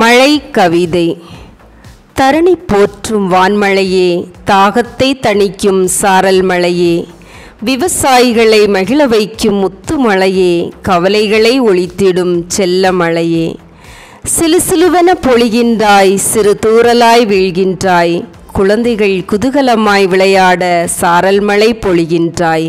மழை கவிதை. தரணி போற்றும் வான்மழையே, தாகத்தை தணிக்கும் சாரல் மழையே, விவசாயிகளை மகிழ வைக்கும் முத்து மழையே, கவலைகளை ஒழித்திடும் செல்ல மழையே, சிலு சிலுவென பொழிகின்றாய், சிறு தூறலாய் வீழ்கின்றாய், குழந்தைகள் குதூகலமாய் விளையாட சாரல் மழை பொழிகின்றாய்,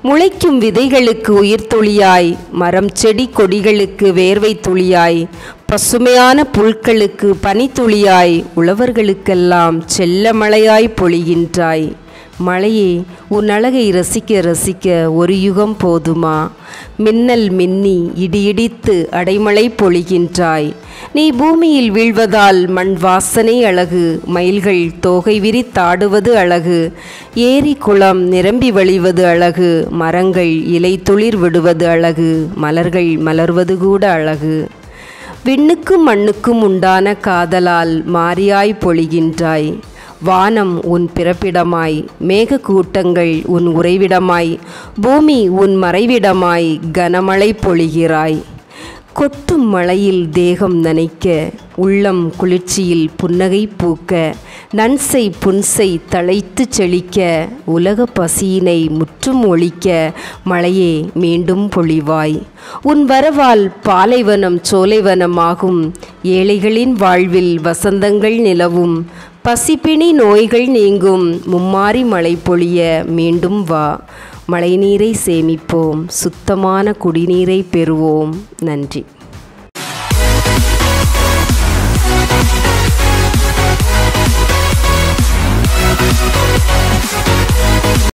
முளைக்கும் விதைகளுக்கு உயிர் துளியாய், மரம் செடி கொடிகளுக்கு வேர்வை துளியாய், பசுமையான புல்களுக்கு பனித்துளியாய், உழவர்களுக்கெல்லாம் செல்ல மழையாய் பொழிகின்றாய். மழையே, உன் அழகை ரசிக்க ரசிக்க ஒரு யுகம் போதுமா? மின்னல் மின்னி இடியிடித்து அடைமழை பொழிகின்றாய். நீ பூமியில் வீழ்வதால் மண் வாசனை அழகு, மயில்கள் தோகை விரித்தாடுவது அழகு, ஏரி குளம் நிரம்பி வழிவது அழகு, மரங்கள் இலை துளிர் விடுவது அழகு, மலர்கள் மலர்வது கூட அழகு. விண்ணுக்கும் மண்ணுக்கும் உண்டான காதலால் மாரியாய் பொழிகின்றாய். வானம் உன் பிறப்பிடமாய், மேக கூட்டங்கள் உன் உறைவிடமாய், பூமி உன் மறைவிடமாய் கனமழை பொழிகிறாய். கொட்டும் மழையில் தேகம் நனைக்க, உள்ளம் குளிர்ச்சியில் புன்னகை பூக்க, நன்சை புன்சை தழைத்து செழிக்க, உலக பசியினை முற்றும் ஒழிக்க, மழையே மீண்டும் பொழிவாய். உன் வரவால் பாலைவனம் சோலைவனமாகும், ஏழைகளின் வாழ்வில் வசந்தங்கள் நிலவும், பசிப்பிணி நோய்கள் நீங்கும், மும்மாரி மழை பொழிய மீண்டும் வா. மழைநீரை சேமிப்போம், சுத்தமான குடிநீரை பெறுவோம். நன்றி.